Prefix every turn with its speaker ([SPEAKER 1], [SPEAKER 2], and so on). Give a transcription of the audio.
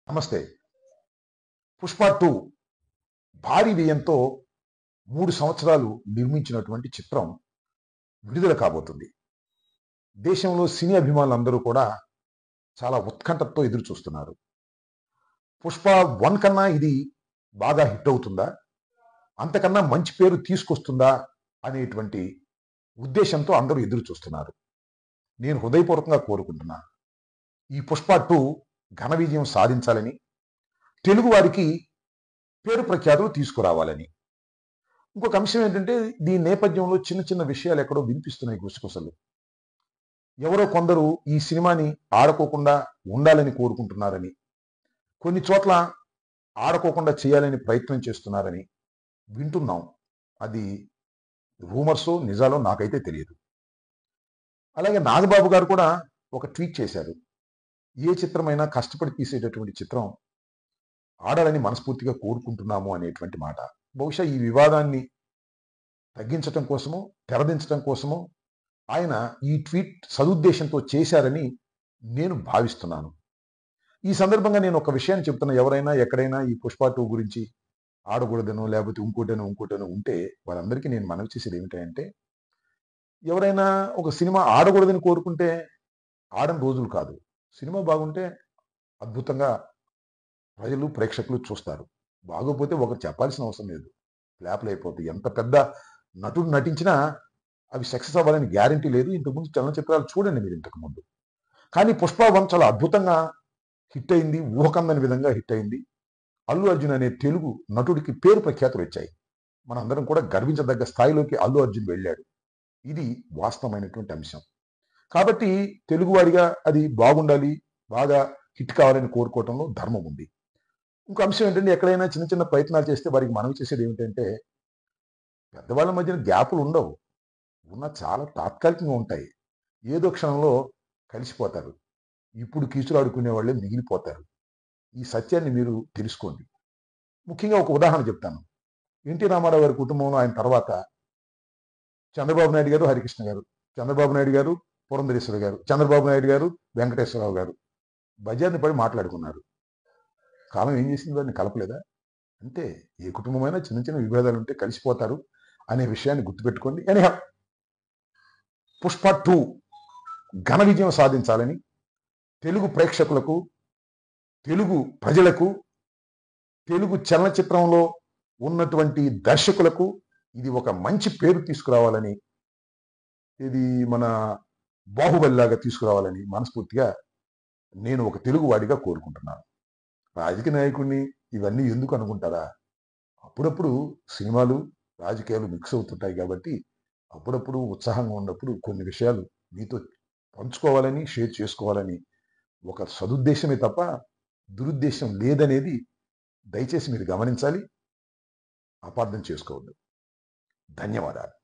[SPEAKER 1] నమస్తే. 'పుష్ప 2' భారీ వ్యయంతో 3 సంవత్సరాలు నిర్మించినటువంటి చిత్రం విడుదల కాబోతుంది. దేశంలో సినీ అభిమానులందరూ కూడా చాలా ఉత్కంఠతో ఎదురు చూస్తున్నారు. 'పుష్ప 1' కన్నా ఇది బాగా హిట్ అవుతుందా? అంతకన్నా మంచి పేరు తీసుకొస్తుందా? అనేటువంటి ఉద్దేశంతో అందరూ ఎదురు చూస్తున్నారు. నేను హృదయపూర్వకంగా కోరుకుంటున్నా. ఈ 'పుష్ప 2' ఘన విజయం సాధించాలని, తెలుగు వారికి పేరు ప్రఖ్యాతులు తీసుకురావాలని. ఇంకొక అంశం ఏంటంటే, దీని నేపథ్యంలో చిన్న చిన్న విషయాలు ఎక్కడో వినిపిస్తున్నాయి గుసగుసలు. ఎవరో కొందరు ఈ సినిమాని ఆడుకోకుండా ఉండాలని కోరుకుంటున్నారని, కొన్ని చోట్ల ఆడుకోకుండా చేయాలని ప్రయత్నం చేస్తున్నారని వింటున్నాం. అది రూమర్సో నిజాలో నాకైతే తెలియదు. అలాగే నాగబాబు గారు కూడా ఒక ట్వీట్ చేశారు. ఏ చిత్రమైనా కష్టపడి తీసేటటువంటి చిత్రం ఆడాలని మనస్ఫూర్తిగా కోరుకుంటున్నాము అనేటువంటి మాట. బహుశా ఈ వివాదాన్ని తగ్గించటం కోసమో, తెరదించటం కోసమో ఆయన ఈ ట్వీట్ సదుద్దేశంతో చేశారని నేను భావిస్తున్నాను. ఈ సందర్భంగా నేను ఒక విషయాన్ని చెప్తున్నా. ఎవరైనా ఎక్కడైనా ఈ 'పుష్ప 2' గురించి ఆడకూడదనో, లేకపోతే ఇంకోటనో ఉంటే వారందరికీ నేను మనవి చేసేది ఏమిటంటే, ఎవరైనా ఒక సినిమా ఆడకూడదని కోరుకుంటే ఆడని రోజులు కాదు. సినిమా బాగుంటే అద్భుతంగా ప్రజలు, ప్రేక్షకులు చూస్తారు. బాగోపోతే ఒకరు చెప్పాల్సిన అవసరం లేదు. ఫ్లాపులు అయిపోతాయి. ఎంత పెద్ద నటుడు నటించినా అవి సక్సెస్ అవ్వాలని గ్యారంటీ లేదు. ఇంతకుముందు చలనచిత్రాలు చూడండి మీరు ఇంతకుముందు. కానీ 'పుష్ప 1' చాలా అద్భుతంగా హిట్ అయింది. ఊహకందని విధంగా హిట్ అయింది. అల్లు అర్జున్ అనే తెలుగు నటుడికి పేరు ప్రఖ్యాతులు వచ్చాయి. మనందరం కూడా గర్వించదగ్గ స్థాయిలోకి అల్లు అర్జున్ వెళ్ళాడు. ఇది వాస్తవమైనటువంటి అంశం. కాబట్టి తెలుగువాడిగా అది బాగుండాలి, బాగా హిట్ కావాలని కోరుకోవటంలో ధర్మం ఉంది. ఇంకో అంశం ఏంటంటే, ఎక్కడైనా చిన్న చిన్న ప్రయత్నాలు చేస్తే వారికి మనవి చేసేది ఏమిటంటే, పెద్దవాళ్ళ మధ్యన గ్యాపులు ఉండవు. ఉన్న చాలా తాత్కాలికంగా ఉంటాయి. ఏదో క్షణంలో కలిసిపోతారు. ఇప్పుడు కీచులాడుకునే వాళ్ళే మిగిలిపోతారు. ఈ సత్యాన్ని మీరు తెలుసుకోండి. ముఖ్యంగా ఒక ఉదాహరణ చెప్తాను. ఎన్టీ రామారావు గారి కుటుంబంలో ఆయన తర్వాత చంద్రబాబు నాయుడు గారు, హరికృష్ణ గారు, చంద్రబాబు నాయుడు గారు, పురంధరేశ్వరి గారు, చంద్రబాబు నాయుడు గారు, వెంకటేశ్వరరావు గారు బజార్ని పడి మాట్లాడుకున్నారు. కాలం ఏం చేసింది? వారిని కలపలేదా? అంతే. ఏ కుటుంబమైనా చిన్న చిన్న విభేదాలు ఉంటే కలిసిపోతారు అనే విషయాన్ని గుర్తుపెట్టుకోండి. ఎనీహౌ 'పుష్ప 2' ఘన విజయం సాధించాలని తెలుగు ప్రేక్షకులకు, తెలుగు ప్రజలకు, తెలుగు చలనచిత్రంలో ఉన్నటువంటి దర్శకులకు ఇది ఒక మంచి పేరు తీసుకురావాలని, ఇది మన 'బాహుబలిలాగా' తీసుకురావాలని మనస్ఫూర్తిగా నేను ఒక తెలుగువాడిగా కోరుకుంటున్నాను. రాజకీయ నాయకుడిని ఇవన్నీ ఎందుకు అనుకుంటారా? అప్పుడప్పుడు సినిమాలు, రాజకీయాలు మిక్స్ అవుతుంటాయి కాబట్టి, అప్పుడప్పుడు ఉత్సాహంగా ఉన్నప్పుడు కొన్ని విషయాలు మీతో పంచుకోవాలని, షేర్ చేసుకోవాలని ఒక సదుద్దేశమే తప్ప దురుద్దేశం లేదనేది దయచేసి మీరు గమనించాలి. అపార్థం చేసుకోవద్దు. ధన్యవాదాలు.